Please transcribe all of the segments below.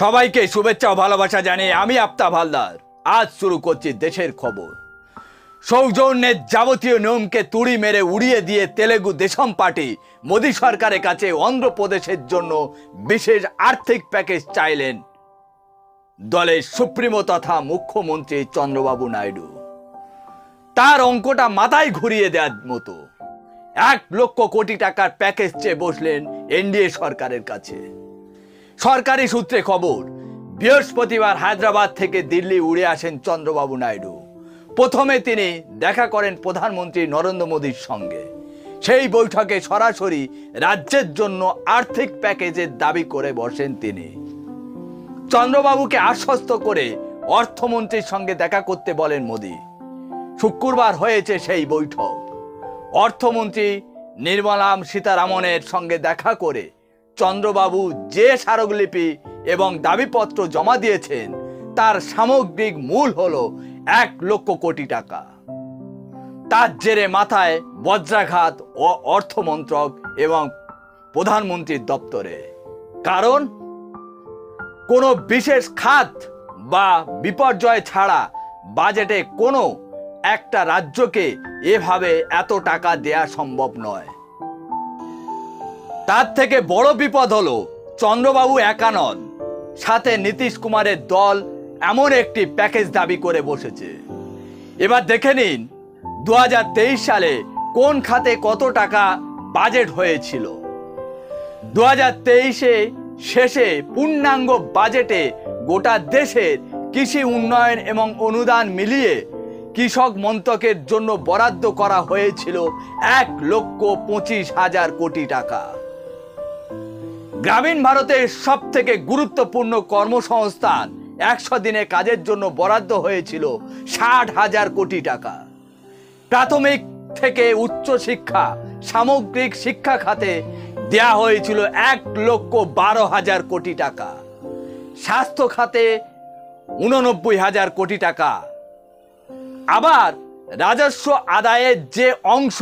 সবাইকে শুভেচ্ছা ও ভালোবাসা জানিয়ে আমি আফতাব হালদার আজ শুরু করছি দেশের খবর। সৌজন্যের যাবতীয় নিয়মকে তুড়ি মেরে উড়িয়ে দিয়ে তেলেগু দেশম পার্টি মোদী সরকারের কাছে অন্ধ্রপ্রদেশের জন্য বিশেষ আর্থিক প্যাকেজ চাইলেন দলের সুপ্রিমো তথা মুখ্যমন্ত্রী চন্দ্রবাবু নাইডু। তার অঙ্কটা মাথায় ঘুরিয়ে দেওয়ার মতো 1 লক্ষ কোটি টাকার প্যাকেজ চেয়ে বসলেন এনডিএ সরকারের কাছে। সরকারি সূত্রে খবর, বৃহস্পতিবার হায়দ্রাবাদ থেকে দিল্লি উড়ে আসেন চন্দ্রবাবু নাইডু। প্রথমে তিনি দেখা করেন প্রধানমন্ত্রী নরেন্দ্র মোদীর সঙ্গে। সেই বৈঠকে সরাসরি রাজ্যের জন্য আর্থিক প্যাকেজের দাবি করে বসেন তিনি। চন্দ্রবাবুকে আশ্বস্ত করে অর্থমন্ত্রীর সঙ্গে দেখা করতে বলেন মোদী। শুক্রবার হয়েছে সেই বৈঠক। অর্থমন্ত্রী নির্মলা সীতারামনের সঙ্গে দেখা করে চন্দ্রবাবু যে স্মারকলিপি এবং দাবিপত্র জমা দিয়েছেন তার সামগ্রিক মূল হলো 1 লক্ষ কোটি টাকা। তার জেরে মাথায় বজ্রাঘাত ও অর্থমন্ত্রক এবং প্রধানমন্ত্রীর দপ্তরে। কারণ কোনো বিশেষ খাত বা বিপর্যয় ছাড়া বাজেটে কোনো একটা রাজ্যকে এভাবে এত টাকা দেয়া সম্ভব নয়। তার থেকে বড় বিপদ হলো চন্দ্রবাবু একা নন, সাথে নীতিশ কুমারের দল এমন একটি প্যাকেজ দাবি করে বসেছে। এবার দেখে নিন 2023 সালে কোন খাতে কত টাকা বাজেট হয়েছিল। 2023 শেষে পূর্ণাঙ্গ বাজেটে গোটা দেশের কৃষি উন্নয়ন এবং অনুদান মিলিয়ে কৃষক মন্ত্রকের জন্য বরাদ্দ করা হয়েছিল 1,25,000 কোটি টাকা। গ্রামীণ ভারতের সব থেকে গুরুত্বপূর্ণ কর্মসংস্থান 100 দিনের কাজের জন্য বরাদ্দ হয়েছিল 60,000 কোটি টাকা। প্রাথমিক থেকে উচ্চ শিক্ষা সামগ্রিক শিক্ষা খাতে দেয়া হয়েছিল 1,12,000 কোটি টাকা। স্বাস্থ্য খাতে 89,000 কোটি টাকা। আবার রাজস্ব আদায়ের যে অংশ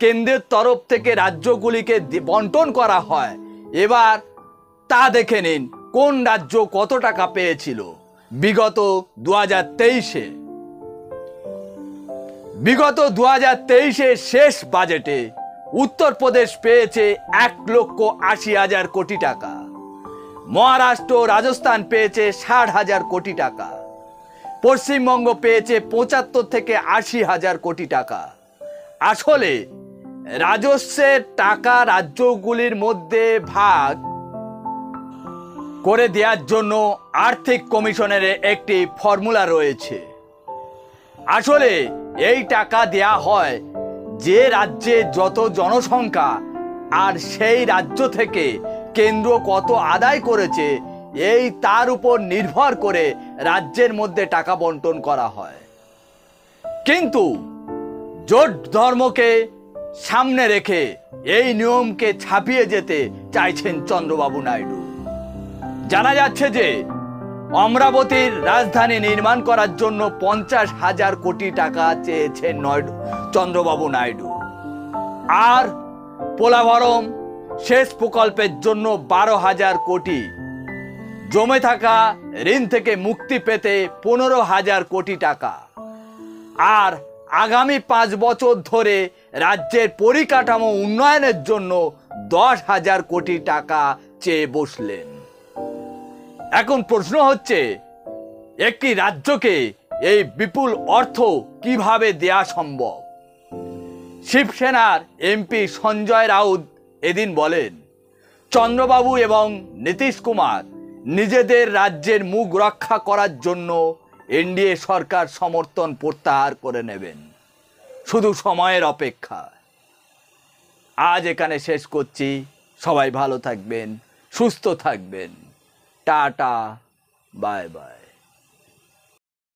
কেন্দ্রের তরফ থেকে রাজ্যগুলিকে বন্টন করা হয়, এবার তা দেখে নিন কোন রাজ্য কত টাকা পেয়েছিল বিগত 2023-এ। বিগত 2023-এর শেষ বাজেটে উত্তরপ্রদেশ পেয়েছে 1,80,000 কোটি টাকা। মহারাষ্ট্র রাজস্থান পেয়েছে 60,000 কোটি টাকা। পশ্চিমবঙ্গ পেয়েছে 75 থেকে 80,000 কোটি টাকা। আসলে রাজস্বের টাকা রাজ্যগুলির মধ্যে ভাগ করে দেওয়ার জন্য আর্থিক কমিশনের একটি ফর্মুলা রয়েছে। আসলে এই টাকা দেয়া হয় যে রাজ্যে যত জনসংখ্যা আর সেই রাজ্য থেকে কেন্দ্র কত আদায় করেছে এই তার উপর নির্ভর করে রাজ্যের মধ্যে টাকা বন্টন করা হয়। কিন্তু জোট ধর্মকে সামনে রেখে এই নিয়মকে ছাপিয়ে যেতে চাইছেন চন্দ্রবাবু নাইডু। জানা যাচ্ছে যে অমরাবতীর রাজধানী নির্মাণ করার জন্য 50,000 কোটি টাকা চেয়েছেন চন্দ্রবাবু নাইডু। আর পোলাভরম শেষ প্রকল্পের জন্য 12,000 কোটি। জমে থাকা ঋণ থেকে মুক্তি পেতে 15,000 কোটি টাকা। আর আগামী 5 বছর ধরে রাজ্যের পরিকাঠামো উন্নয়নের জন্য 10,000 কোটি টাকা চেয়ে বসলেন। এখন প্রশ্ন হচ্ছে, একটি রাজ্যকে এই বিপুল অর্থ কিভাবে দেয়া সম্ভব? শিবসেনার এমপি সঞ্জয় রাউত এদিন বলেন, চন্দ্রবাবু এবং নীতিশ কুমার নিজেদের রাজ্যের মুখ রক্ষা করার জন্য এনডিএ সরকার সমর্থন প্রত্যাহার করে নেবেন, শুধু সময়ের অপেক্ষা। আজ এখানে শেষ করছি। সবাই ভালো থাকবেন, সুস্থ থাকবেন। Tata, bye bye.